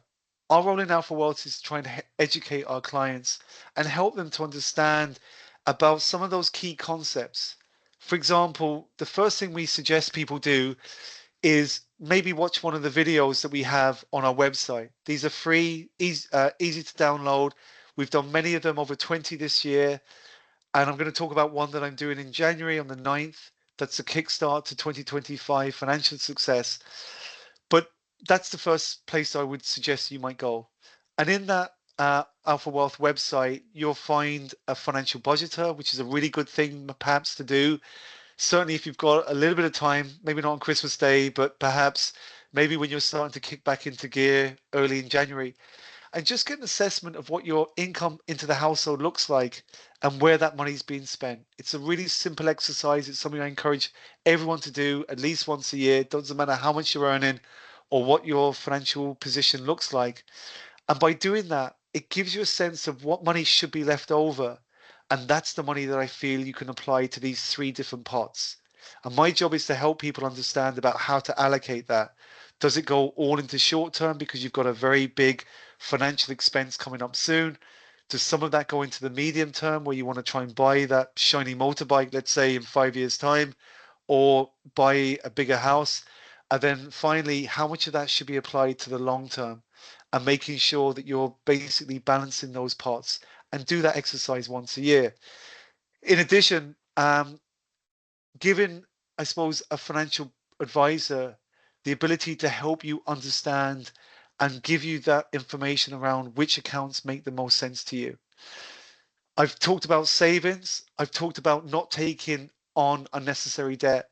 Our role in Alpha Wealth is trying to educate our clients and help them to understand about some of those key concepts. For example, the first thing we suggest people do is maybe watch one of the videos that we have on our website. These are free, easy to download. We've done many of them, over 20 this year. And I'm going to talk about one that I'm doing in January on the 9th. That's a kickstart to 2025 financial success. But that's the first place I would suggest you might go. And in that Alpha Wealth website, you'll find a financial budgeter, which is a really good thing perhaps to do. Certainly if you've got a little bit of time, maybe not on Christmas Day, but perhaps maybe when you're starting to kick back into gear early in January, and just get an assessment of what your income into the household looks like and where that money's being spent. It's a really simple exercise. It's something I encourage everyone to do at least once a year. It doesn't matter how much you're earning or what your financial position looks like. And by doing that, it gives you a sense of what money should be left over. And that's the money that I feel you can apply to these three different pots. And my job is to help people understand about how to allocate that. Does it go all into short term because you've got a very big financial expense coming up soon? Does some of that go into the medium term where you want to try and buy that shiny motorbike, let's say in 5 years' time, or buy a bigger house? And then finally, how much of that should be applied to the long term and making sure that you're basically balancing those pots, and do that exercise once a year. In addition, giving, I suppose, a financial advisor the ability to help you understand and give you that information around which accounts make the most sense to you. I've talked about savings. I've talked about not taking on unnecessary debt.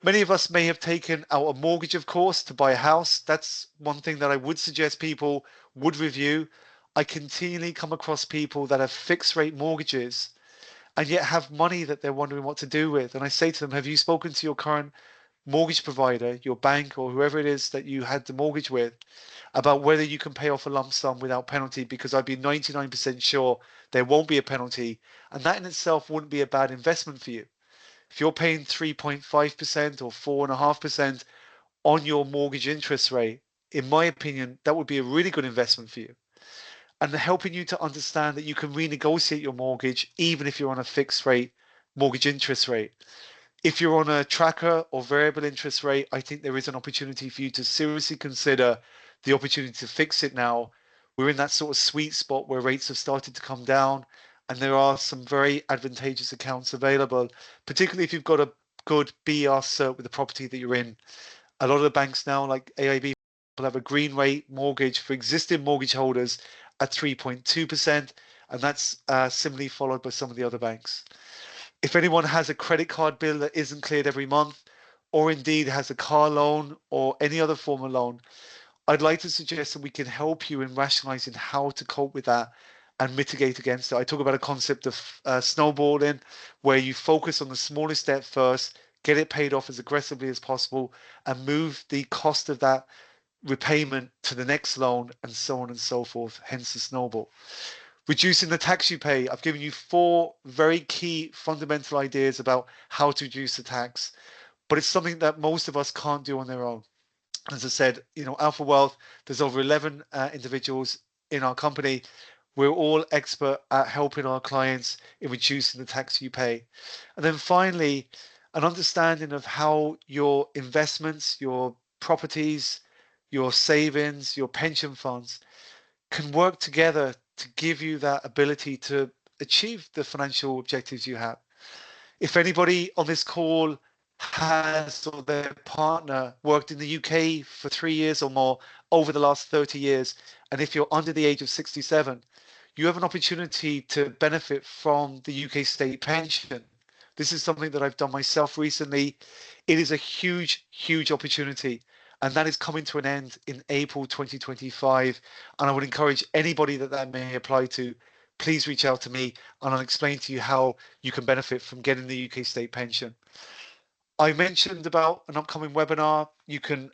Many of us may have taken out a mortgage, of course, to buy a house. That's one thing that I would suggest people would review. I continually come across people that have fixed rate mortgages and yet have money that they're wondering what to do with. And I say to them, have you spoken to your current mortgage provider, your bank, or whoever it is that you had the mortgage with, about whether you can pay off a lump sum without penalty? Because I'd be 99% sure there won't be a penalty. And that in itself wouldn't be a bad investment for you. If you're paying 3.5% or 4.5% on your mortgage interest rate, in my opinion, that would be a really good investment for you. And helping you to understand that you can renegotiate your mortgage even if you're on a fixed rate mortgage interest rate. If you're on a tracker or variable interest rate, I think there is an opportunity for you to seriously consider the opportunity to fix it now. We're in that sort of sweet spot where rates have started to come down, and there are some very advantageous accounts available, particularly if you've got a good BR cert with the property that you're in. A lot of the banks now, like AIB, will have a green rate mortgage for existing mortgage holders at 3.2%, and that's similarly followed by some of the other banks. If anyone has a credit card bill that isn't cleared every month, or indeed has a car loan or any other form of loan, I'd like to suggest that we can help you in rationalizing how to cope with that and mitigate against it. I talk about a concept of snowballing, where you focus on the smallest debt first, get it paid off as aggressively as possible, and move the cost of that repayment to the next loan, and so on and so forth, hence the snowball. Reducing the tax you pay. I've given you 4 very key fundamental ideas about how to reduce the tax, but it's something that most of us can't do on their own. As I said, Alpha Wealth, there's over 11 individuals in our company. We're all expert at helping our clients in reducing the tax you pay. And then finally, an understanding of how your investments, your properties, your savings, your pension funds can work together to give you that ability to achieve the financial objectives you have. If anybody on this call has, or their partner worked in the UK for 3 years or more over the last 30 years, and if you're under the age of 67, you have an opportunity to benefit from the UK state pension. This is something that I've done myself recently. It is a huge, huge opportunity, and that is coming to an end in April 2025. And I would encourage anybody that may apply to, please reach out to me and I'll explain to you how you can benefit from getting the UK state pension. I mentioned about an upcoming webinar. You can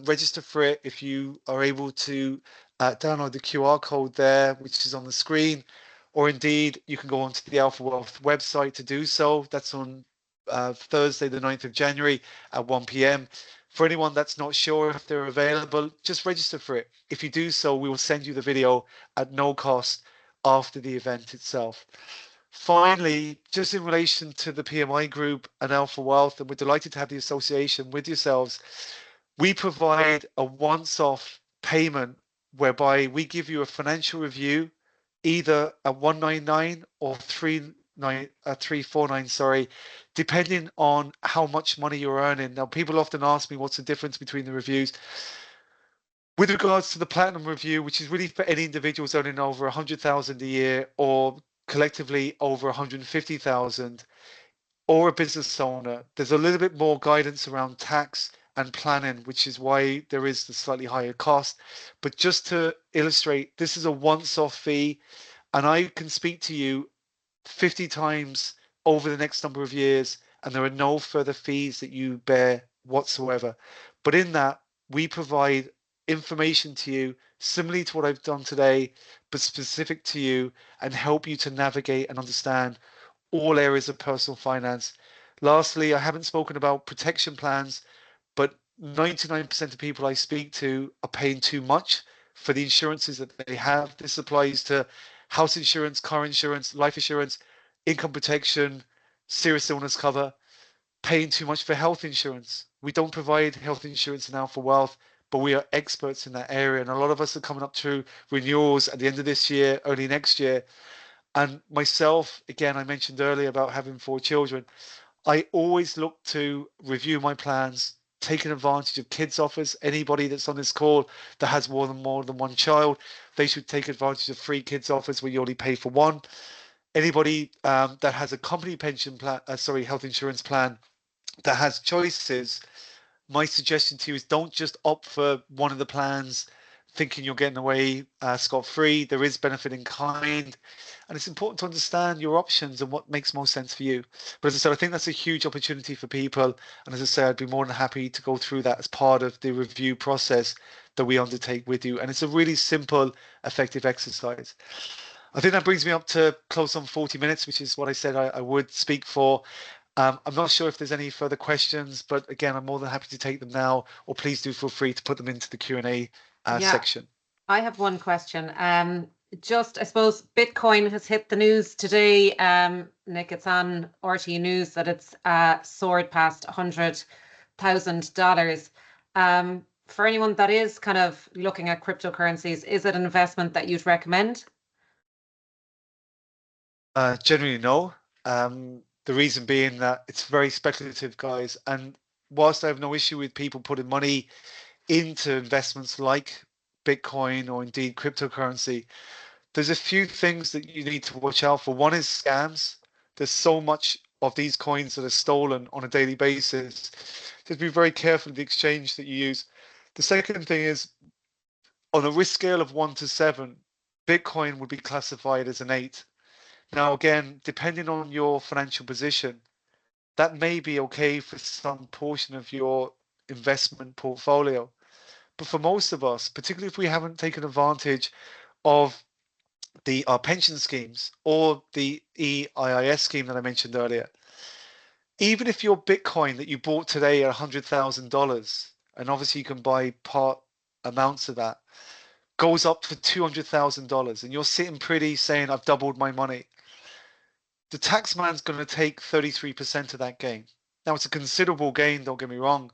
register for it if you are able to download the QR code there, which is on the screen, or indeed you can go onto the Alpha Wealth website to do so. That's on Thursday, the 9th of January at 1 p.m. For anyone that's not sure if they're available, just register for it. If you do so, we will send you the video at no cost after the event itself. Finally, just in relation to the PMI group and Alpha Wealth, and we're delighted to have the association with yourselves, we provide a once-off payment whereby we give you a financial review either at 199 or 349, sorry, depending on how much money you're earning. Now, people often ask me what's the difference between the reviews. With regards to the platinum review, which is really for any individuals earning over 100,000 a year or collectively over 150,000, or a business owner, there's a little bit more guidance around tax and planning, which is why there is the slightly higher cost. But just to illustrate, this is a once-off fee, and I can speak to you 50 times over the next number of years, and there are no further fees that you bear whatsoever. But in that, we provide information to you similarly to what I've done today, but specific to you, and help you to navigate and understand all areas of personal finance. Lastly, I haven't spoken about protection plans, but 99% of people I speak to are paying too much for the insurances that they have. This applies to house insurance, car insurance, life insurance, income protection, serious illness cover, paying too much for health insurance. We don't provide health insurance now for wealth, but we are experts in that area. And a lot of us are coming up to renewals at the end of this year, early next year. And myself, again, I mentioned earlier about having 4 children. I always look to review my plans, taking advantage of kids offers. Anybody that's on this call that has more than one child, they should take advantage of free kids offers where you only pay for one. Anybody that has a company pension plan, health insurance plan that has choices, my suggestion to you is don't just opt for one of the plans thinking you're getting away scot-free. There is benefit in kind, and it's important to understand your options and what makes most sense for you. But as I said, I think that's a huge opportunity for people, and as I said, I'd be more than happy to go through that as part of the review process that we undertake with you. And it's a really simple, effective exercise. I think that brings me up to close on 40 minutes, which is what I said I would speak for. I'm not sure if there's any further questions, but again, I'm more than happy to take them now, or please do feel free to put them into the Q&A section. I have one question. Just, I suppose, Bitcoin has hit the news today. Nick, it's on RT News that it's soared past $100,000. For anyone that is kind of looking at cryptocurrencies, is it an investment that you'd recommend? Generally, no. The reason being that it's very speculative, guys. And whilst I have no issue with people putting money into investments like Bitcoin or indeed cryptocurrency, there's a few things that you need to watch out for. One is scams. There's so much of these coins that are stolen on a daily basis. Just be very careful of the exchange that you use. The second thing is, on a risk scale of 1 to 7, Bitcoin would be classified as an 8. Now, again, depending on your financial position, that may be okay for some portion of your investment portfolio. But for most of us, particularly if we haven't taken advantage of our pension schemes or the EIS scheme that I mentioned earlier, even if your Bitcoin that you bought today at $100,000, and obviously you can buy part amounts of that, goes up to $200,000, and you're sitting pretty saying, I've doubled my money. The tax man's going to take 33% of that gain. Now, it's a considerable gain, don't get me wrong,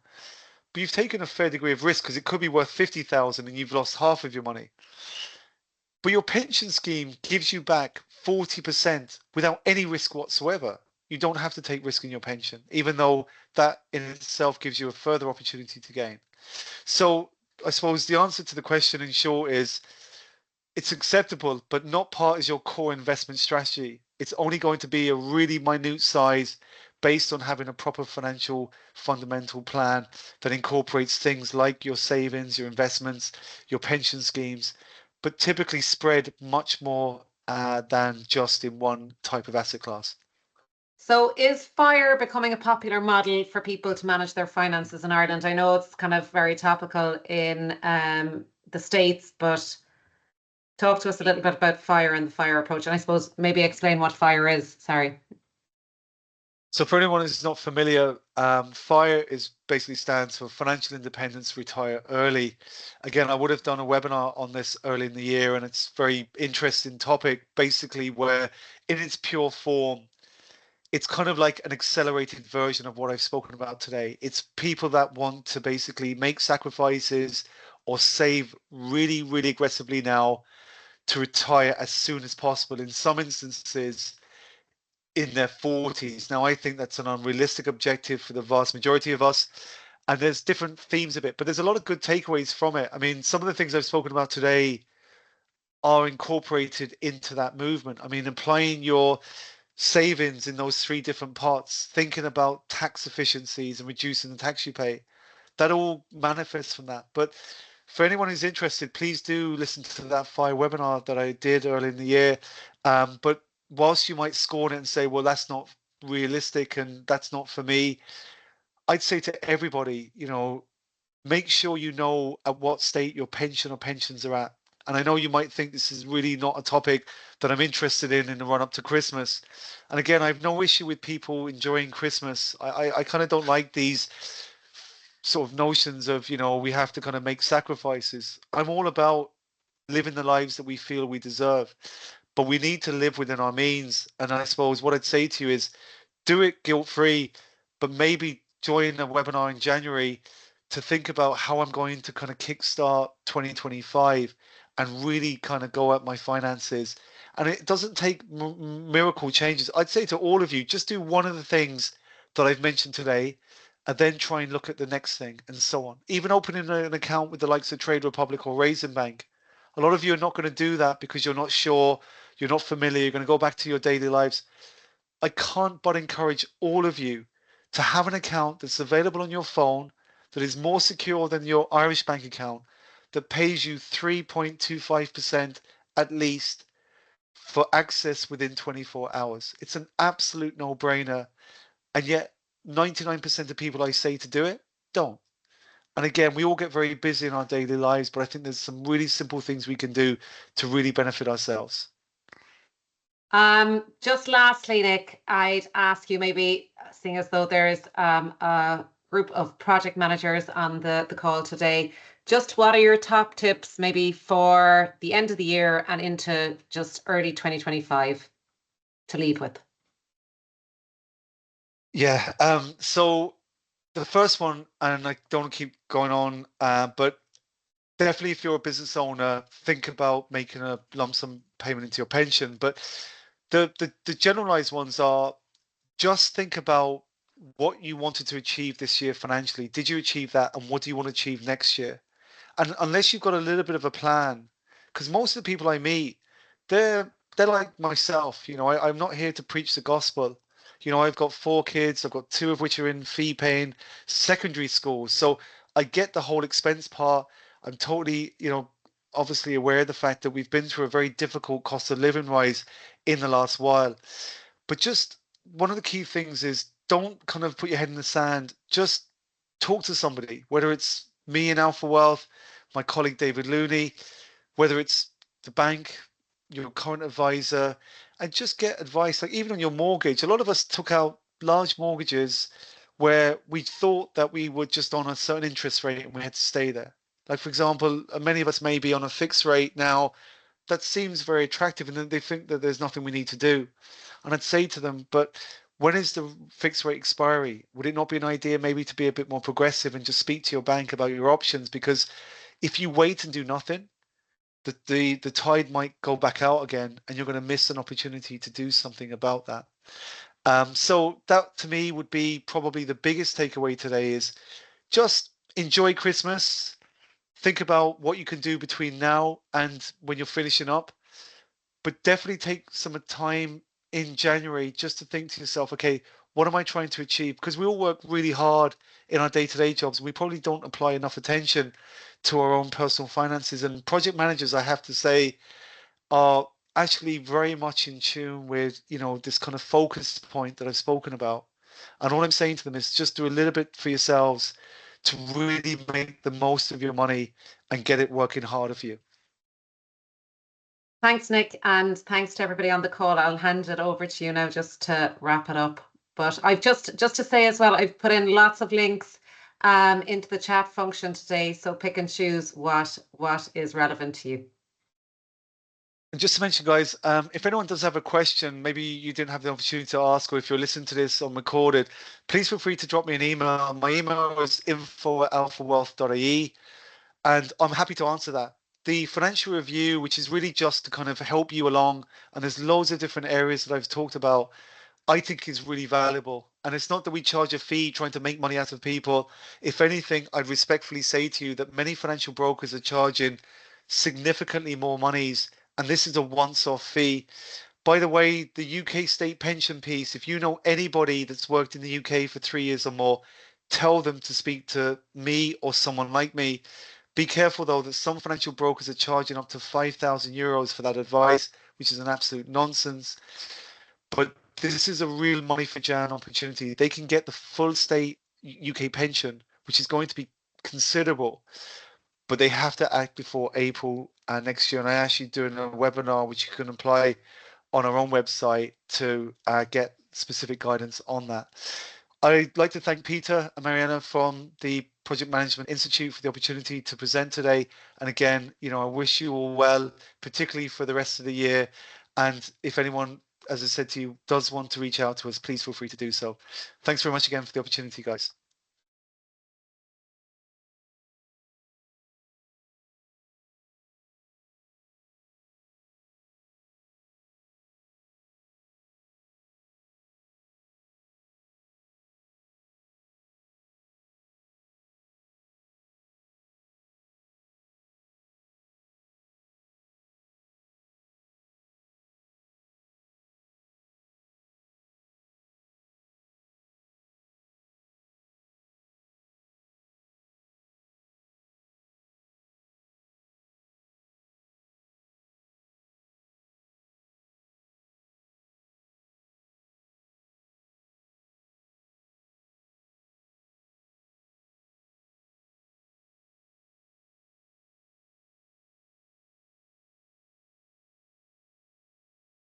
but you've taken a fair degree of risk because it could be worth 50,000 and you've lost half of your money. But your pension scheme gives you back 40% without any risk whatsoever. You don't have to take risk in your pension, even though that in itself gives you a further opportunity to gain. So I suppose the answer to the question in short is it's acceptable, but not part of your core investment strategy. It's only going to be a really minute size based on having a proper financial fundamental plan that incorporates things like your savings, your investments, your pension schemes, but typically spread much more than just in one type of asset class. So is FIRE becoming a popular model for people to manage their finances in Ireland? I know it's kind of very topical in the States, but talk to us a little bit about FIRE and the FIRE approach. And I suppose maybe explain what FIRE is. Sorry. So for anyone who's not familiar, FIRE basically stands for Financial Independence Retire Early. Again, I would have done a webinar on this early in the year, and it's a very interesting topic, basically where in its pure form, it's kind of like an accelerated version of what I've spoken about today. It's people that want to basically make sacrifices or save really, really aggressively now to retire as soon as possible. In some instances, in their 40s. Now, I think that's an unrealistic objective for the vast majority of us. And there's different themes of it, but there's a lot of good takeaways from it. I mean, some of the things I've spoken about today are incorporated into that movement. I mean, applying your savings in those three different parts, thinking about tax efficiencies and reducing the tax you pay, that all manifests from that. But for anyone who's interested, please do listen to that FIRE webinar that I did early in the year. But whilst you might scorn it and say, well, that's not realistic and that's not for me, I'd say to everybody, you know, make sure you know at what state your pension or pensions are at. And I know you might think this is really not a topic that I'm interested in the run up to Christmas. And again, I have no issue with people enjoying Christmas. I kind of don't like these sort of notions of, you know, we have to kind of make sacrifices. I'm all about living the lives that we feel we deserve, but we need to live within our means. And I suppose what I'd say to you is do it guilt-free, but maybe join a webinar in January to think about how I'm going to kind of kickstart 2025 and really kind of go at my finances. And it doesn't take miracle changes. I'd say to all of you, just do one of the things that I've mentioned today, and then try and look at the next thing and so on. Even opening an account with the likes of Trade Republic or Raisin Bank. A lot of you are not going to do that because you're not sure, you're not familiar, you're going to go back to your daily lives. I can't but encourage all of you to have an account that's available on your phone that is more secure than your Irish bank account, that pays you 3.25% at least for access within 24 hours. It's an absolute no-brainer. And yet 99% of people I say to do it don't. And again, we all get very busy in our daily lives, but I think there's some really simple things we can do to really benefit ourselves. Just lastly, Nick, I'd ask you, maybe seeing as though there's a group of project managers on the call today, just what are your top tips maybe for the end of the year and into just early 2025 to leave with? Yeah, so the first one, and I don't keep going on, but definitely if you're a business owner, think about making a lump sum payment into your pension. But the generalized ones are just think about what you wanted to achieve this year financially. Did you achieve that? And what do you want to achieve next year? And unless you've got a little bit of a plan, because most of the people I meet, they're like myself, you know, I'm not here to preach the gospel. You know, I've got 4 kids, I've got 2 of which are in fee paying secondary schools. So I get the whole expense part. I'm totally, you know, obviously aware of the fact that we've been through a very difficult cost of living rise in the last while. But just one of the key things is don't kind of put your head in the sand. Just talk to somebody, whether it's me in Alpha Wealth, my colleague David Looney, whether it's the bank, your current advisor, and just get advice. Like even on your mortgage, a lot of us took out large mortgages where we thought that we were just on a certain interest rate and we had to stay there. Like for example, many of us may be on a fixed rate now that seems very attractive, and then they think that there's nothing we need to do. And I'd say to them, but when is the fixed rate expiry? Would it not be an idea maybe to be a bit more progressive and just speak to your bank about your options? Because if you wait and do nothing, the tide might go back out again, and you're going to miss an opportunity to do something about that. So that to me would be probably the biggest takeaway today is just enjoy Christmas. Think about what you can do between now and when you're finishing up, but definitely take some time in January just to think to yourself, okay, what am I trying to achieve? Because we all work really hard in our day-to-day jobs. We probably don't apply enough attention to our own personal finances. And project managers, I have to say, are actually very much in tune with, you know, this kind of focus point that I've spoken about. And all I'm saying to them is just do a little bit for yourselves to really make the most of your money and get it working harder for you. Thanks, Nick, and thanks to everybody on the call. I'll hand it over to you now just to wrap it up. But I've just to say as well, I've put in lots of links into the chat function today, so pick and choose what is relevant to you. And just to mention, guys, if anyone does have a question, maybe you didn't have the opportunity to ask, or if you're listening to this on recorded, please feel free to drop me an email. My email is info@alphawealth.ie, and I'm happy to answer that. The financial review, which is really just to kind of help you along, and there's loads of different areas that I've talked about. I think is really valuable. And it's not that we charge a fee trying to make money out of people. If anything, I'd respectfully say to you that many financial brokers are charging significantly more monies, and this is a once-off fee. By the way, the UK state pension piece, if you know anybody that's worked in the UK for 3 years or more, tell them to speak to me or someone like me. Be careful though that some financial brokers are charging up to €5,000 for that advice, which is an absolute nonsense. But this is a real money for Jan opportunity. They can get the full state UK pension, which is going to be considerable, but they have to act before April next year. And I actually doing a webinar which you can apply on our own website to get specific guidance on that. I'd like to thank Peter and Mariana from the Project Management Institute for the opportunity to present today. And again, I wish you all well, particularly for the rest of the year. And if anyone, as I said to you, does want to reach out to us, please feel free to do so. Thanks very much again for the opportunity, guys.